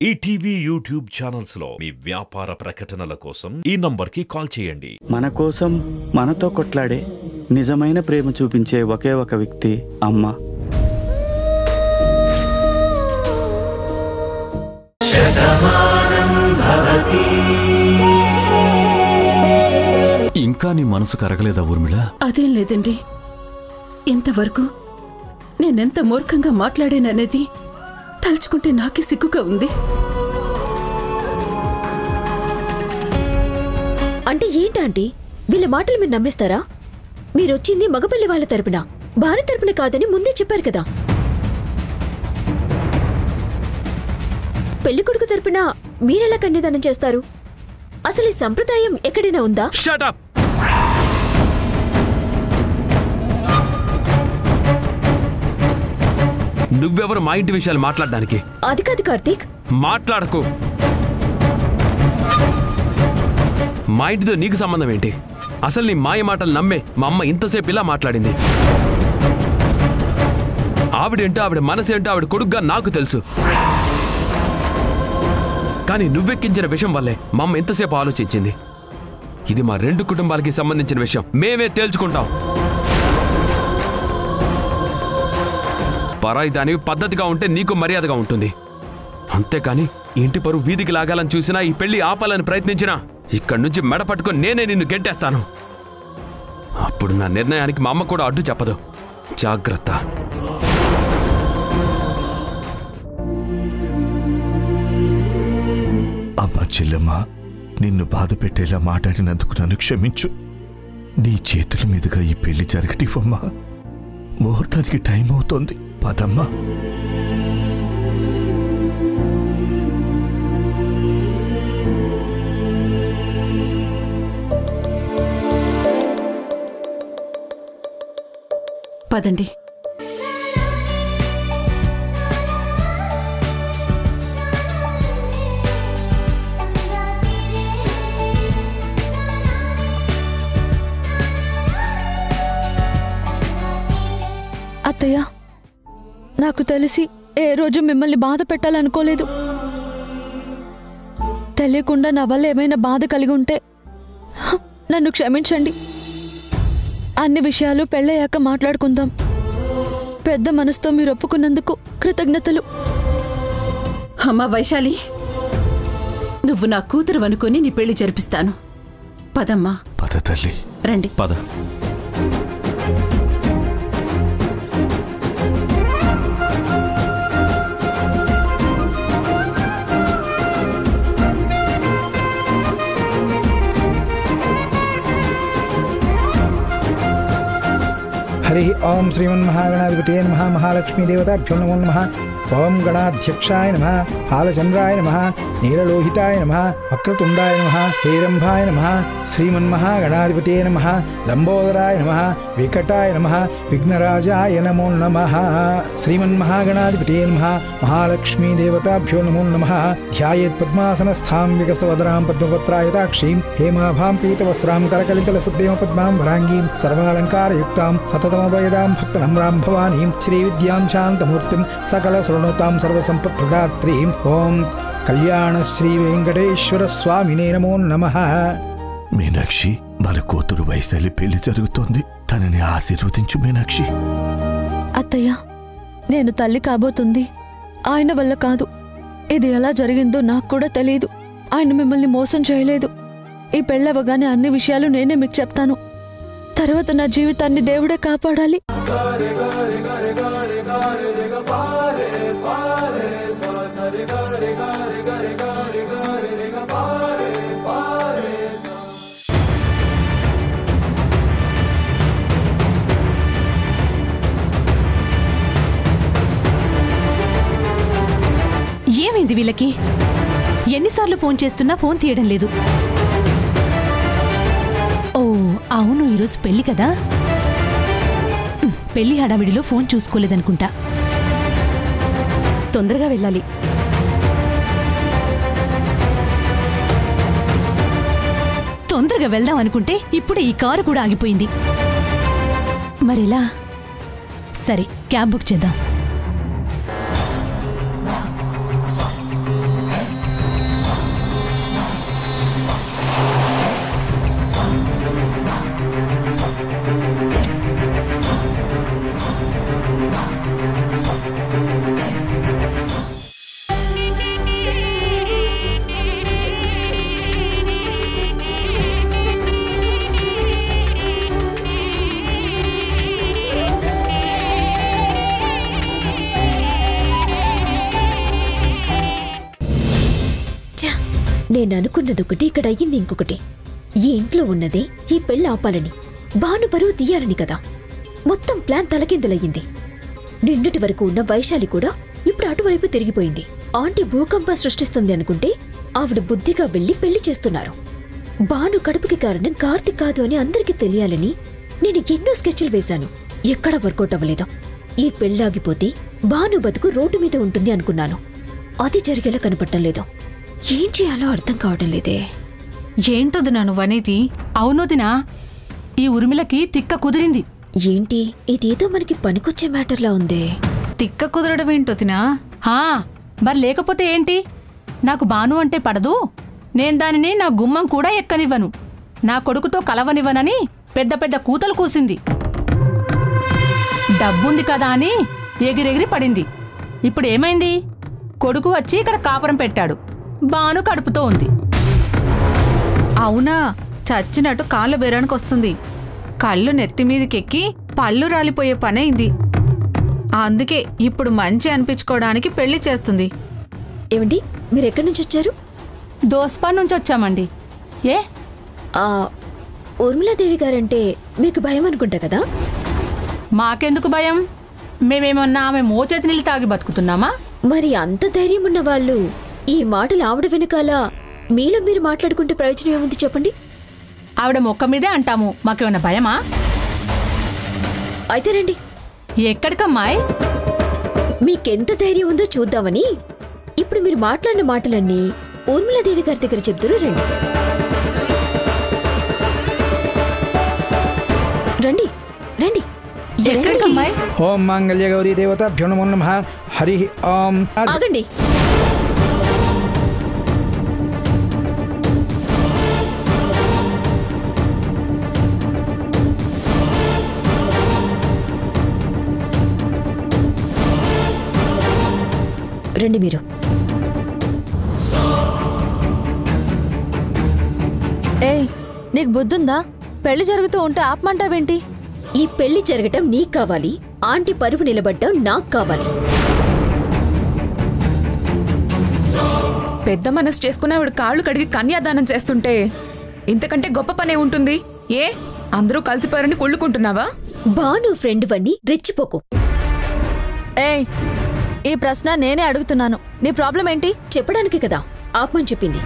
ETV YouTube channels లో మీ వ్యాపార ప్రకటనల కోసం ఈ నంబర్కి కాల్ చేయండి. మన కోసం మనతో కొట్లాడే నిజమైన ప్రేమ చూపించే ఒకే ఒక వ్యక్తి అమ్మ. ఇంకా నీ మనసు కరగలేదా ఊర్మిళ? అదేం లేదండి. ఇంతవరకు నేనెంత మూర్ఖంగా మాట్లాడాననేది తలుచుకుంటే నాకే సిగ్గుగా ఉంది. అంటే ఏంటంటే వీళ్ళ మాటలు మీరు నమ్మేస్తారా? మీరొచ్చింది మగపిల్లి వాళ్ళ తరపున, భార్య తరపున కాదని ముందే చెప్పారు కదా. పెళ్లి కొడుకు తరపున మీరెలా కన్యాదానం చేస్తారు? అసలు ఈ సంప్రదాయం ఎక్కడైనా ఉందా? Shut up! నువ్వెవరు మా ఇంటి విషయాలు మాట్లాడడానికి? అది కాదు కార్తీక్, మాట్లాడకు. మా ఇంటితో నీకు సంబంధం ఏంటి? అసలు నీ మాయ మాటలు నమ్మే మా అమ్మ ఇంతసేపు ఇలా మాట్లాడింది. ఆవిడేంటో ఆవిడ మనసేంటో ఆవిడ కొడుగ్గా నాకు తెలుసు. కానీ నువ్వెక్కించిన విషయం వల్లే మా అమ్మ ఇంతసేపు ఆలోచించింది. ఇది మా రెండు కుటుంబాలకి సంబంధించిన విషయం, మేమే తేల్చుకుంటాం. పరాయి దానివి పద్ధతిగా ఉంటే నీకు మర్యాదగా ఉంటుంది. అంతేకాని ఇంటి పరువు వీధికి లాగాలని చూసినా, ఈ పెళ్లి ఆపాలని ప్రయత్నించినా ఇక్కడి నుంచి మెడ పట్టుకొని నేనే నిన్ను గెంటేస్తాను. అప్పుడు నా నిర్ణయానికి మా అమ్మ కూడా అడ్డు చెప్పదు. జాగ్రత్త. అమ్మా చెల్లెమ్మ, నిన్ను బాధ పెట్టేలా మాట్లాడినందుకు నన్ను క్షమించు. నీ చేతుల మీదుగా ఈ పెళ్లి జరగటివమ్మా. ముహూర్తానికి టైం అవుతోంది, పదమ్మా. పదండి. అత్తయ్య, నాకు తెలిసి ఏ రోజు మిమ్మల్ని బాధ పెట్టాలనుకోలేదు. తెలియకుండా నా వల్ల ఏమైనా బాధ కలిగి ఉంటే నన్ను క్షమించండి. అన్ని విషయాలు పెళ్ళయ్యాక మాట్లాడుకుందాం. పెద్ద మనసుతో మీరు ఒప్పుకున్నందుకు కృతజ్ఞతలు. అమ్మా వైశాలి, నువ్వు నా కూతురు అనుకుని నీ పెళ్లి జరిపిస్తాను. పదమ్మా. పద తల్లి. రండి. పద. हरि ओम श्रीमन्महागणाधिपतये नमः। महालक्ष्मी देवताभ्यो नमो नमः। ओम गणाध्यक्षाय नमः। हालचंद्राय नमः। नीललोहिताय नमः। वक्रतुंडाय नमः। हेरंभाय नमः। श्रीमन्महागणाधिपतये नमः। लंबोदराय नमः। विकटाय नमः। विघ्नराजाय नमो नमः। श्रीमन्महागणाधिपतये नमः। महालक्ष्मी देवताभ्यो नमो नमः। ध्यायेत् पद्मासनस्थां विकसवदरां पद्मपत्रायताक्षीं हेमाभां पीतवस्त्रां करकलितलसद्देव पद्मां वरांगीं सर्वालंकारयुक्तां सततमभयदां भक्तनम्रां भवानीं श्रीविद्यां शान्तमूर्तिं सकलशृणुतां सर्वसम्पत्प्रदात्रीं ओं कल्याण श्री वेंकटेश्वर स्वामिने नमो नमः। మీనాక్షి, మన కూతురు వైశాలి పెళ్లి జరుగుతోంది. తనని ఆశీర్వదించు మీనాక్షి. అత్తయ్య, నేను తల్లి కాబోతుంది ఆయన వల్ల కాదు. ఇది ఎలా జరిగిందో నాకు కూడా తెలియదు. ఆయన మిమ్మల్ని మోసం చేయలేదు. ఈ పెళ్ళవగానే అన్ని విషయాలు నేనే మీకు చెప్తాను. తర్వాత నా జీవితాన్ని దేవుడే కాపాడాలి. ఏమైంది వీళ్ళకి? ఎన్నిసార్లు ఫోన్ చేస్తున్నా ఫోన్ తీయడం లేదు. ఓ అవును, ఈరోజు పెళ్లి కదా. పెళ్లి హడావిడిలో ఫోన్ చూసుకోలేదనుకుంటా. తొందరగా వెళ్ళాలి. తొందరగా వెళ్దాం అనుకుంటే ఇప్పుడే ఈ కారు కూడా ఆగిపోయింది. మరెలా? సరే, క్యాబ్ బుక్ చేద్దాం. నేను అనుకున్నదొకటి, ఇక్కడ అయ్యింది ఇంకొకటి. ఈ ఇంట్లో ఉన్నదే ఈ పెళ్ళి ఆపాలని, భాను పరువు తీయాలని కదా. మొత్తం ప్లాన్ తలకిందులయ్యింది. నిన్నటి వరకు ఉన్న వైశాలి కూడా ఇప్పుడు అటువైపు తిరిగిపోయింది. ఆంటీ భూకంపం సృష్టిస్తుంది అనుకుంటే ఆవిడ బుద్ధిగా వెళ్లి పెళ్లి చేస్తున్నారు. భాను కడుపుకి కారణం కార్తిక్ కాదు అని అందరికీ తెలియాలని నేను ఎన్నో స్కెచ్లు వేశాను. ఎక్కడా వర్కౌట్ అవ్వలేదు. ఈ పెళ్ళాగిపోతే భాను బతుకు రోడ్డు మీద ఉంటుంది అనుకున్నాను. అది జరిగేలా కనపడటం లేదు. ఏం చేయాలో అర్థం కావడం లేదే. ఏంటొదినా నువ్వనేది? అవునొదినా, ఈ ఉర్మిళకి తిక్క కుదిరింది. ఏంటి ఇదేదో మనకి పనికొచ్చే మ్యాటర్లా ఉందే. తిక్క కుదరడం ఏంటొదినా? మరి లేకపోతే ఏంటి? నాకు భాను అంటే పడదు, నేను దానిని నా గుమ్మం కూడా ఎక్కనివ్వను, నా కొడుకుతో కలవనివ్వనని పెద్ద పెద్ద కూతలు కూసింది. డబ్బుంది కదా అని ఎగిరెగిరి పడింది. ఇప్పుడు ఏమైంది? కొడుకు వచ్చి ఇక్కడ కాపురం పెట్టాడు, భాను కడుపుతో ఉంది. అవునా, చచ్చినట్టు కాళ్ళు బేరానికి వస్తుంది. కళ్ళు నెత్తిమీదికెక్కి పళ్ళు రాలిపోయే పనైంది. అందుకే ఇప్పుడు మంచి అనిపించుకోవడానికి పెళ్లి చేస్తుంది. ఏమండి, మీరెక్కడి నుంచి వచ్చారు? దోస్పాన్ నుంచి వచ్చామండి. ఏ ఊర్మిళాదేవి గారంటే మీకు భయం అనుకుంటా కదా? మాకెందుకు భయం? మేమేమన్నా ఆమె మోచేతి నీళ్ళు తాగి బతుకుతున్నామా? మరి అంత ధైర్యం ఉన్న వాళ్ళు ఈ మాటలు ఆవిడ వెనకాల మీలో మీరు మాట్లాడుకుంటే ప్రయోజనం ఏముంది చెప్పండి? ఆవిడ మొక్క మీదే అంటాము, మాకేమన్నా భయమా? అయితే రండి. ఎక్కడికమ్మాయ్? మీకెంత ధైర్యం ఉందో చూద్దామని ఇప్పుడు మీరు మాట్లాడిన మాటలన్నీ ఊర్మిళాదేవి గారి దగ్గర చెప్తురు. రండి రండి రండి. ఎక్కడికమ్మాయ్? ఓం మాంగళ్య గౌరీ దేవతాభ్యో నమో నమః. హరి ఓం. ఆగండి. రండి మీరు. ఏయ్, నీకు బుద్ధుందా? పెళ్లి జరుగుతూ ఉంటే ఆపమంటావేంటి? ఈ పెళ్లి జరగటం నీకు కావాలి, ఆంటీ పరువు నిలబడ్డం నాకు కావాలి. పెద్ద మనసు చేసుకుని ఆవిడ కాళ్ళు కడిగి కన్యాదానం చేస్తుంటే ఇంతకంటే గొప్ప పనే ఉంటుంది. ఏ అందరూ కలిసిపోయారని కుళ్ళుకుంటున్నావా? భాను ఫ్రెండ్ వన్ని రెచ్చిపోకు. ఏయ్, ఈ ప్రశ్న నేనే అడుగుతున్నాను. నీ ప్రాబ్లం ఏంటి? చెప్పడానికి కదా ఆపమని చెప్పింది.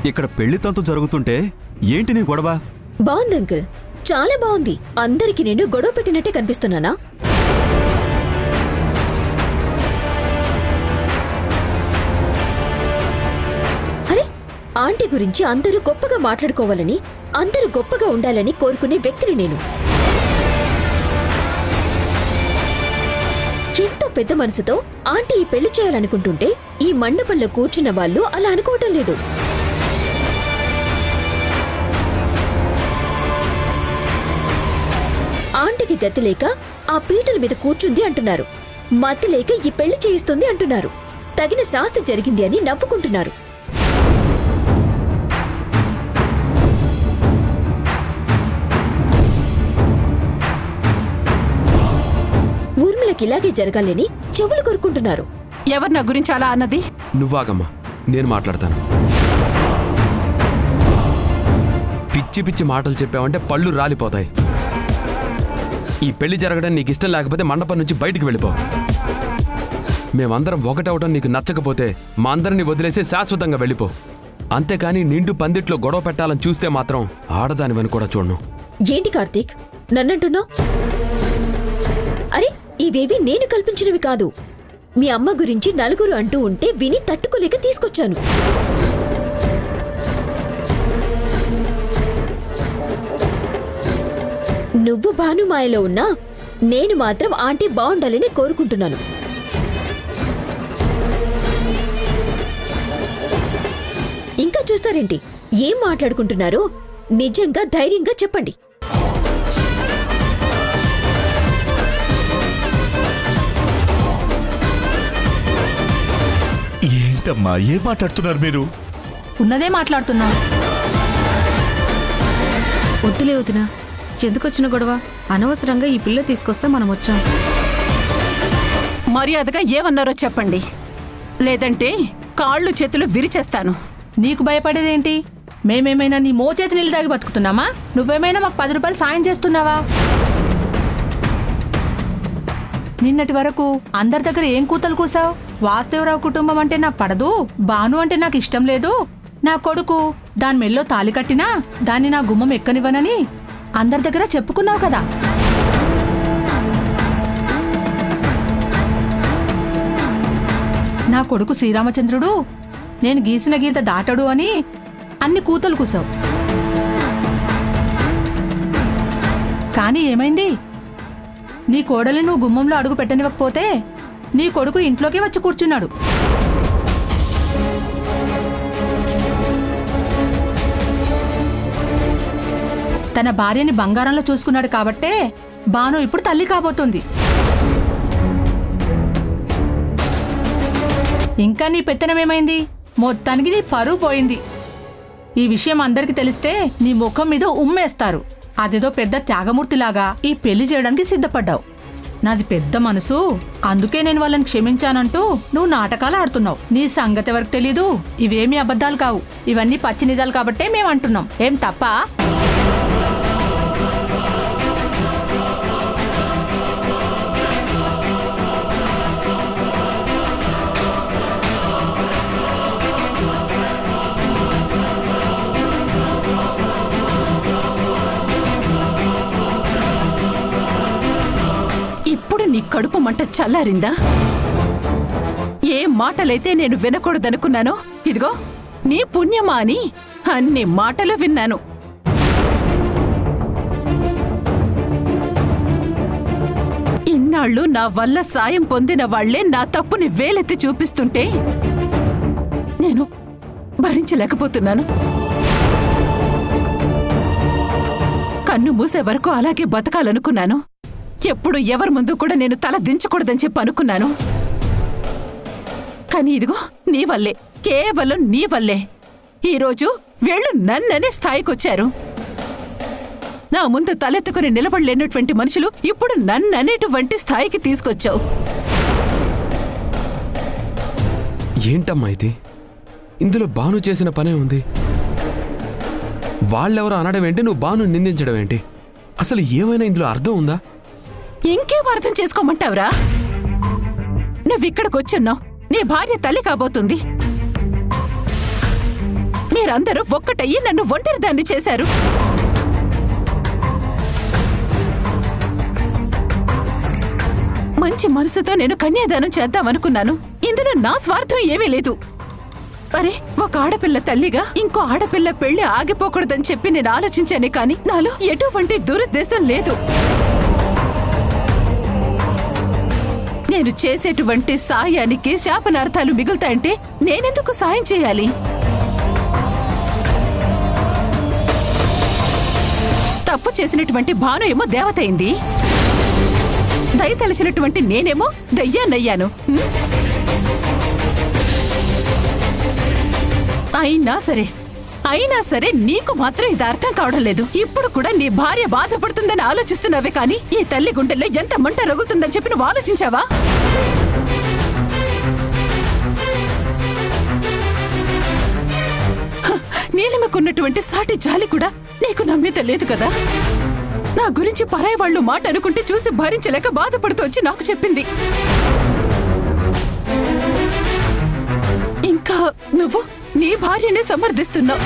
ఇక్కడ పెళ్లి తంతు జరుగుతుంటే ఏంటి నీ గొడవ? బాగుంది అంకుల్, చాలా బాగుంది. అందరికి నేను గొడవ పెట్టినట్టే కనిపిస్తున్నానా? అరే, ఆంటీ గురించి అందరూ గొప్పగా మాట్లాడుకోవాలని, అందరూ గొప్పగా ఉండాలని కోరుకునే వ్యక్తిని నేను. ఎంతో పెద్ద మనసుతో ఆంటీ ఈ పెళ్లి చేయాలనుకుంటుంటే ఈ మండపంలో కూర్చున్న వాళ్ళు అలా అనుకోవటం లేదు. ఆంటీకి గతి లేక ఆ పీటల మీద కూర్చుంది అంటున్నారు. మతి లేక ఈ పెళ్లి చేయిస్తుంది అంటున్నారు. తగిన శాస్తి జరిగింది అని నవ్వుకుంటున్నారు. ఊర్మిళకి ఇలాగే జరగాలని చెవులు కొరుకుంటున్నారు. ఎవరు నా గురించి అలా అన్నది? నువ్వాగమ్మా, నేను మాట్లాడతాను. పిచ్చి పిచ్చి మాటలు చెప్పావంటే పళ్ళు రాలిపోతాయి. ఈ పెళ్లి జరగడం నీకు ఇష్టం లేకపోతే మండపం నుంచి బయటికి వెళ్ళిపో. మేమందరం ఒకటవడం నీకు నచ్చకపోతే మా అందరిని వదిలేసి శాశ్వతంగా వెళ్ళిపో. అంతేకాని నిండు పందిట్లో గొడవ పెట్టాలని చూస్తే మాత్రం ఆడదానివని కూడా చూడను. ఏంటి కార్తీక్ నన్నంటున్నావు? అరే, ఇవేవి నేను కల్పించినవి కాదు. మీ అమ్మ గురించి నలుగురు అంటూ ఉంటే విని తట్టుకోలేక తీసుకొచ్చాను. నువ్వు భానుమాయలో ఉన్నా నేను మాత్రం ఆంటీ బాగుండాలని కోరుకుంటున్నాను. ఇంకా చూస్తారేంటి? ఏం మాట్లాడుకుంటున్నారో నిజంగా ధైర్యంగా చెప్పండి. ఏంటమ్మా, ఏం మాట్లాడుతున్నారు మీరు? ఉన్నదే మాట్లాడుతున్నా. వద్దులే వదినా, ఎందుకొచ్చిన గొడవ? అనవసరంగా ఈ పిల్ల తీసుకొస్తే మనం వచ్చాం. మర్యాదగా ఏమన్నారో చెప్పండి. లేదంటే కాళ్ళు చేతులు విరిచేస్తాను. నీకు భయపడేదేంటి? మేమేమైనా నీ మోచేతి నీళ్ళు తాగి బతుకుతున్నామా? నువ్వేమైనా మాకు 10 రూపాయలు సాయం చేస్తున్నావా? నిన్నటి వరకు అందరి దగ్గర ఏం కూతలు కూసావు? వాస్తవరావు కుటుంబం అంటే నాకు పడదు, బాను అంటే నాకు ఇష్టం లేదు, నా కొడుకు దాని మెల్లో తాలి కట్టినా దాన్ని నా గుమ్మం ఎక్కనివ్వనని అందరి దగ్గర చెప్పుకున్నావు కదా. నా కొడుకు శ్రీరామచంద్రుడు నేను గీసిన గీత దాటడు అని అన్ని కూతలు కూసావు. కానీ ఏమైంది? నీ కోడలి నువ్వు గుమ్మంలో అడుగు పెట్టనివ్వకపోతే నీ కొడుకు ఇంట్లోకి వచ్చి కూర్చున్నాడు. తన భార్యని బంగారంలో చూసుకున్నాడు కాబట్టే బాను ఇప్పుడు తల్లి కాబోతుంది. ఇంకా నీ పెత్తనమేమైంది? మొత్తానికి నీ పరువు పోయింది. ఈ విషయం అందరికి తెలిస్తే నీ ముఖం మీద ఉమ్మేస్తారు. అదేదో పెద్ద త్యాగమూర్తిలాగా ఈ పెళ్లి చేయడానికి సిద్ధపడ్డావు. నాది పెద్ద మనసు, అందుకే నేను వాళ్ళని క్షమించానంటూ నువ్వు నాటకాలు ఆడుతున్నావు. నీ సంగతి ఎవరికి తెలీదు. ఇవేమీ అబద్ధాలు కావు, ఇవన్నీ పచ్చి నిజాలు కాబట్టే మేము అంటున్నాం. ఏం తప్ప? ఇప్పుడు నీ కడుపు మంట చల్లారిందా? ఏ మాటలైతే నేను వినకూడదనుకున్నానో ఇదిగో నీ పుణ్యమా అని అన్ని మాటలు విన్నాను. ఇన్నాళ్ళు నా వల్ల సాయం పొందిన వాళ్లే నా తప్పుని వేలెత్తి చూపిస్తుంటే నేను భరించలేకపోతున్నాను. కన్ను మూసే వరకు అలాగే బతకాలనుకున్నాను. ఎప్పుడు ఎవరి ముందు కూడా నేను తల దించకూడదని చెప్పి అనుకున్నాను. కానీ ఇదిగో నీ వల్లే, కేవలం నీ వల్లే ఈరోజు వీళ్ళు నన్ననే స్థాయికొచ్చారు. నా ముందు తలెత్తుకుని నిలబడలేనటువంటి మనుషులు ఇప్పుడు నన్ననేటువంటి స్థాయికి తీసుకొచ్చావు. ఏంటమ్మా ఇది? ఇందులో బాను చేసిన పనే ఉంది. వాళ్ళెవరో అనడం ఏంటి, నువ్వు బాను నిందించడం ఏంటి? అసలు ఏమైనా ఇందులో అర్థం ఉందా? ఇంకేం అర్థం చేసుకోమంటావురా? నువ్విక్కడికొచ్చున్నావు, నీ భార్య తల్లి కాబోతుంది. మీరందరూ ఒక్కటయ్యి నన్ను ఒంటరిదాన్ని చేశారు. మంచి మనసుతో నేను కన్యాదానం చేద్దామనుకున్నాను. ఇందులో నా స్వార్థం ఏమీ లేదు. అరే, ఒక ఆడపిల్ల తల్లిగా ఇంకో ఆడపిల్ల పెళ్లి ఆగిపోకూడదని చెప్పి నేను ఆలోచించానే కానీ నాలో ఎటువంటి దురుద్దేశం లేదు. నేను చేసేటువంటి సాయానికి శాపనార్థాలు మిగులుతాయంటే నేనెందుకు సాయం చేయాలి? తప్పు చేసినటువంటి భాను ఏమో దేవతైంది, దయ తలచినటువంటి నేనేమో దయ్యానయ్యాను. అయినా సరే నీకు మాత్రం ఇది అర్థం కావడం లేదు. ఇప్పుడు కూడా నీ భార్య బాధపడుతుందని ఆలోచిస్తున్నావే కానీ ఈ తల్లి గుండెల్లో ఎంత మంట రగులుతుందని చెప్పి నువ్వు ఆలోచించావా? నీలిమకున్నటువంటి సాటి జాలి కూడా నీకు నమ్మేత లేదు కదా. నా గురించి పరాయి వాళ్ళు మాట అనుకుంటే చూసి భరించలేక బాధపడుతూ వచ్చి నాకు చెప్పింది. ఇంకా నువ్వు నీ భార్యనే సమర్థిస్తున్నావు.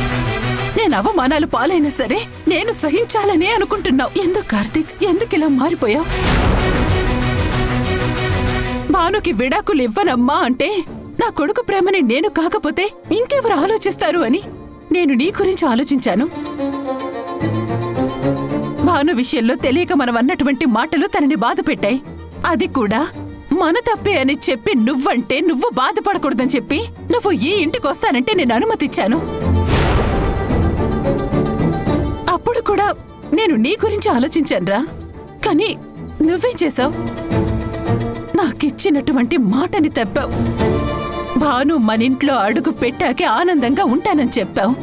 నేను అవమానాలు పాలైనా సరే నేను సహించాలనే అనుకుంటున్నావు. ఎందుకు కార్తీక్, ఎందుకు ఇలా మారిపోయావు? భానుకి విడాకులు ఇవ్వనమ్మా అంటే నా కొడుకు ప్రేమని నేను కాకపోతే ఇంకెవరు ఆలోచిస్తారు అని నేను నీ గురించి ఆలోచించాను. భాను విషయంలో తెలియక మనం అన్నటువంటి మాటలు తనని బాధ పెట్టాయి. అది కూడా మన తప్పే అని చెప్పి నువ్వంటే నువ్వు బాధపడకూడదని చెప్పి నువ్వు ఈ ఇంటికి వస్తానంటే నేను అనుమతిచ్చాను. అప్పుడు కూడా నేను నీ గురించి ఆలోచించానురా. కానీ నువ్వేం చేశావు? నాకిచ్చినటువంటి మాటని తప్పావు. భాను మన ఇంట్లో అడుగు పెట్టాకే ఆనందంగా ఉంటానని చెప్పావు.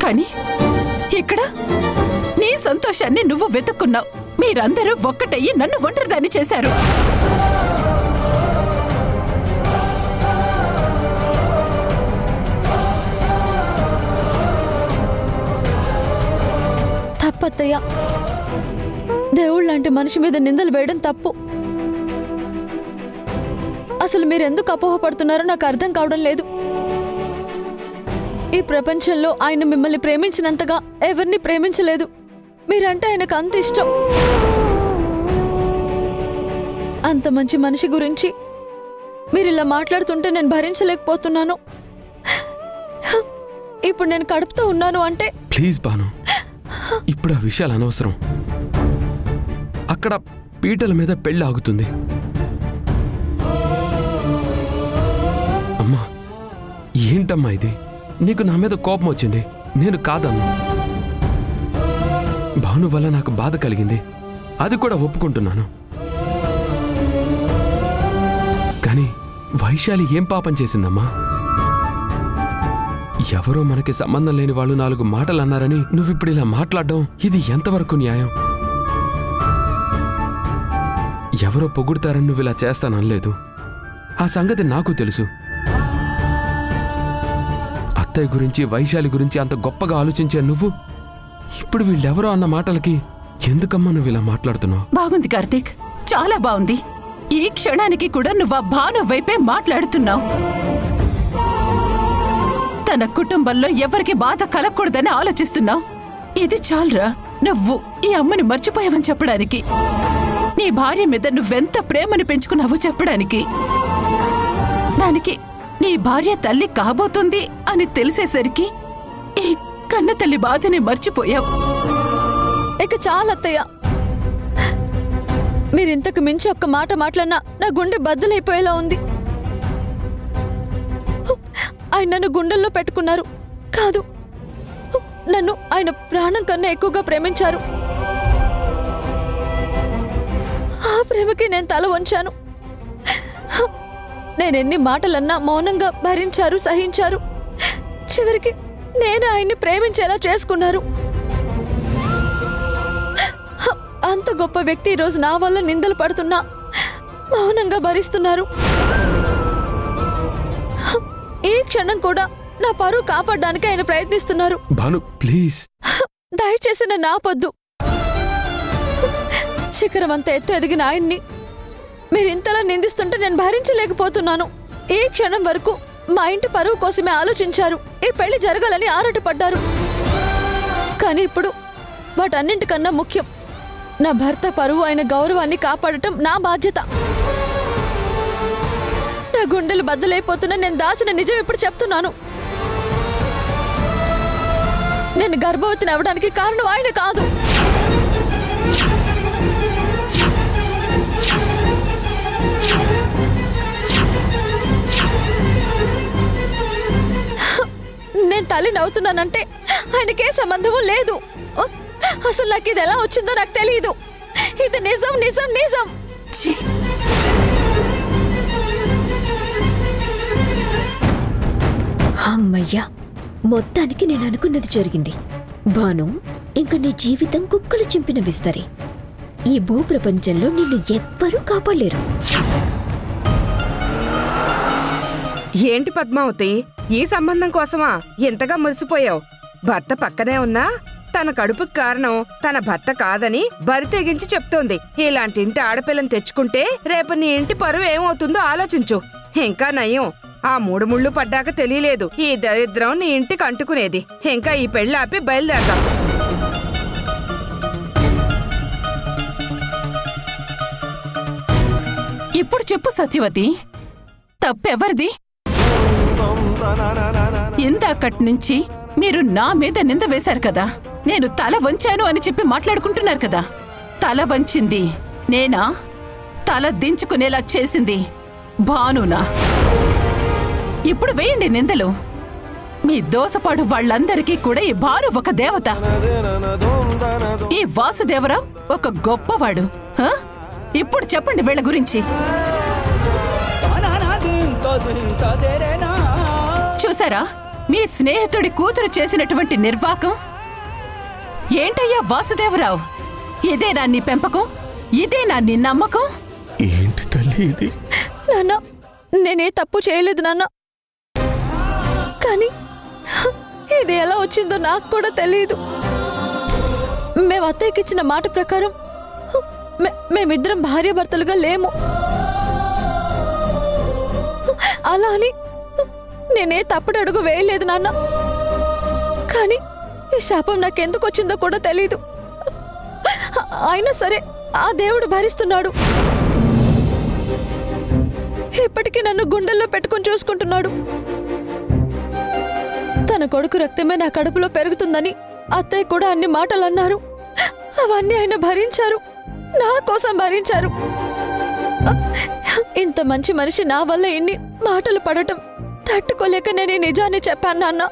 కానీ ఇక్కడ నీ సంతోషాన్ని నువ్వు వెతుక్కున్నావు. మీరందరూ ఒక్కటయ్యి నన్ను ఒంటరిదాన్ని చేశారు. తప్పత్తయ్య. దేవుళ్ళ లాంటి మనిషి మీద నిందలు వేయడం తప్పు. అసలు మీరెందుకు అపోహపడుతున్నారో నాకు అర్థం కావడం లేదు. ఈ ప్రపంచంలో ఆయన మిమ్మల్ని ప్రేమించినంతగా ఎవరిని ప్రేమించలేదు. మీరంటే ఆయనకు అంత ఇష్టం. అంత మంచి మనిషి గురించి మీరు ఇలా మాట్లాడుతుంటే నేను భరించలేకపోతున్నాను. ఇప్పుడు నేను కడుపుతో ఉన్నాను అంటే. ప్లీజ్ బాను, ఇప్పుడు ఆ విషయాలు అనవసరం. అక్కడ పీటల మీద పెళ్ళి ఆగుతుంది. అమ్మా, ఏంటమ్మా ఇది? నీకు నా మీద కోపం వచ్చింది, నేను కాదమ్మా. భాను వల్ల నాకు బాధ కలిగింది, అది కూడా ఒప్పుకుంటున్నాను. కానీ వైశాలి ఏం పాపం చేసిందమ్మా? ఎవరో మనకి సంబంధం లేని వాళ్ళు 4 మాటలు అన్నారని నువ్విప్పుడు ఇలా మాట్లాడడం, ఇది ఎంతవరకు న్యాయం? ఎవరో పొగుడతారని నువ్వు ఇలా చేస్తాననలేదు. ఆ సంగతి నాకు తెలుసు. అత్తయ్య గురించి, వైశాలి గురించి అంత గొప్పగా ఆలోచించే నువ్వు ఇప్పుడు వీళ్ళెవరో అన్న మాటలకి ఎందుకమ్మా నువ్వు ఇలా మాట్లాడుతున్నావు? బాగుంది కార్తీక్, చాలా బాగుంది. ఈ క్షణానికి కూడా నువ్వు ఆ భాను వైపే మాట్లాడుతున్నావు. తన కుటుంబంలో ఎవరికి బాధ కలగకూడదని ఆలోచిస్తున్నావు. ఇది చాలరా నువ్వు ఈ అమ్మని మర్చిపోయావని చెప్పడానికి, నీ భార్య మీద నువ్వెంత ప్రేమని పెంచుకున్నావో చెప్పడానికి. దానికి నీ భార్య తల్లి కాబోతుంది అని తెలిసేసరికి ఈ కన్న తల్లి బాధని మర్చిపోయావు. ఇక చాలత్తయ్య, మీరింతకు మించి ఒక్క మాట మాట్లాడినా నా గుండె బద్దలైపోయేలా ఉంది. ఆయన నన్ను గుండెల్లో పెట్టుకున్నారు కాదు, నన్ను ఆయన ప్రాణం కన్నా ఎక్కువగా ప్రేమించారు. ఆ ప్రేమకి నేను తల వంచాను. నేనెన్ని మాటలన్నా మౌనంగా భరించారు, సహించారు. చివరికి నేను ఆయన్ని ప్రేమించేలా చేసుకున్నారు. అంత గొప్ప వ్యక్తి ఈరోజు నా వల్ల నిందలు పడుతున్నా మౌనంగా భరిస్తున్నారు. ఈ క్షణం కూడా నా పరువు కాపాడడానికి ఆయన ప్రయత్నిస్తున్నారు. భాను ప్లీజ్, దయచేసి నన్ను ఆపొద్దు. శిఖరం అంత ఎత్తు ఎదిగిన ఆయన్ని మీరింతలా నిందిస్తుంటే నేను భరించలేకపోతున్నాను. ఈ క్షణం వరకు మా ఇంటి పరువు కోసమే ఆలోచించారు, ఈ పెళ్లి జరగాలని ఆరాటపడ్డారు. కానీ ఇప్పుడు వాటన్నింటికన్నా ముఖ్యం నా భర్త పరువు అయిన గౌరవాన్ని కాపాడటం నా బాధ్యత. నా గుండెలు బద్దలైపోతున్నా నేను దాచిన నిజం ఇప్పుడు చెప్తున్నాను. నేను గర్భవతిని అవ్వడానికి కారణం ఆయన కాదు. నేను తల్లిని అవుతున్నానంటే ఆయనకే సంబంధము లేదు. అసలు నాకు ఇది ఎలా వచ్చిందో నాకు తెలియదు. ఇది నిజం నిజం నిజం. అమ్మయ్యా, మొత్తానికి నేను అనుకున్నది జరిగింది. భాను, ఇంక నీ జీవితం కుక్కలు చింపిన విస్తరే. ఈ భూప్రపంచంలో నిన్ను ఎవ్వరూ కాపాడలేరు. ఏంటి పద్మావతి, ఈ సంబంధం కోసమా ఎంతగా మురిసిపోయావు? భర్త పక్కనే ఉన్నా తన కడుపుకి కారణం తన భర్త కాదని బరి తెగించి చెప్తోంది. ఇలాంటి ఇంటి ఆడపిల్లని తెచ్చుకుంటే రేపు నీ ఇంటి పరువు ఏమవుతుందో ఆలోచించు. ఇంకా నయం, ఆ 3 ముళ్ళు పడ్డాక తెలియలేదు ఈ దరిద్రం నీ ఇంటికి అంటుకునేది. ఇంకా ఈ పెళ్లి ఆపి బయలుదేరదాం. ఇప్పుడు చెప్పు సత్యవతి, తప్పెవరిది? ఇందాకటి నుంచి మీరు నా మీద నింద వేశారు కదా, నేను తల వంచాను అని చెప్పి మాట్లాడుకుంటున్నారు కదా. తల వంచింది నేనా? తల దించుకునేలా చేసింది భానునా? ఇప్పుడు వేయండి నిందలు. మీ దోసపాడు వాళ్ళందరికీ కూడా ఈ భాను ఒక దేవత, ఈ వాసుదేవరావు ఒక గొప్పవాడు. ఇప్పుడు చెప్పండి వీళ్ళ గురించి. చూసారా మీ స్నేహితుడి కూతురు చేసినటువంటి నిర్వాకం? ఏంటయ్యా వాసుదేవరావు, ఇదేనా నీ పెంపకం? ఇదేనా నీ నమ్మకం? ఏంటి తల్లి ఇది? నాన్న, నేనే తప్పు చేయలేదు నాన్న. కానీ ఇది ఎలా వచ్చిందో నాకు కూడా తెలియదు. మేము అత్తయ్యకి ఇచ్చిన మాట ప్రకారం మేమిద్దరం భార్యాభర్తలుగా లేము. అలా అని నేనే తప్పుడు అడుగు వేయలేదు నాన్న. కానీ ఈ శాపం నాకెందుకు వచ్చిందో కూడా తెలీదు. అయినా సరే ఆ దేవుడు భరిస్తున్నాడు. ఇప్పటికీ నన్ను గుండెల్లో పెట్టుకుని చూసుకుంటున్నాడు. తన కొడుకు రక్తమే నా కడుపులో పెరుగుతుందని అత్తయ్య కూడా అన్ని మాటలు అన్నారు. అవన్నీ ఆయన భరించారు, నా కోసం భరించారు. ఇంత మంచి మనిషి నా వల్ల ఇన్ని మాటలు పడటం తట్టుకోలేక నేను ఈ నిజాన్ని చెప్పాను నాన్న.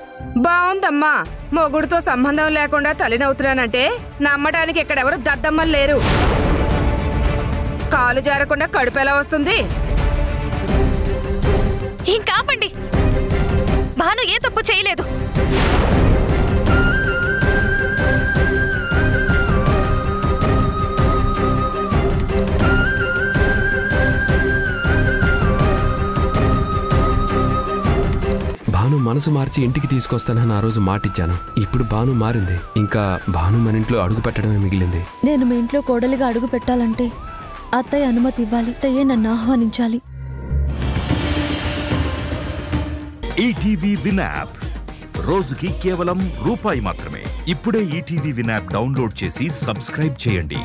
బావుందమ్మా, మొగుడుతో సంబంధం లేకుండా తల్లినవుతున్నానంటే నమ్మడానికి ఇక్కడెవరు దద్దమ్మలు లేరు. కాలు జారకుండా కడుపు ఎలా వస్తుంది? ఇంకాపండి, భాను ఏ తప్పు చేయలేదు. భాను మనసు మార్చి ఇంటికి తీసుకొస్తానని ఆ రోజు మాటిచ్చాను. ఇప్పుడు భాను మారింది. ఇంకా భాను మన ఇంట్లో అడుగు పెట్టడమే మిగిలింది. నేను మీ ఇంట్లో కోడలిగా అడుగు పెట్టాలంటే అత్తయ్య అనుమతి ఇవ్వాలి. అత్తయ్యే నన్ను ఆహ్వానించాలి. ఈటీవీ విన్ యాప్ రోజుకి కేవలం రూపాయి మాత్రమే. ఇప్పుడే ఈటీవీ విన్ యాప్ డౌన్లోడ్ చేసి సబ్స్క్రైబ్ చేయండి.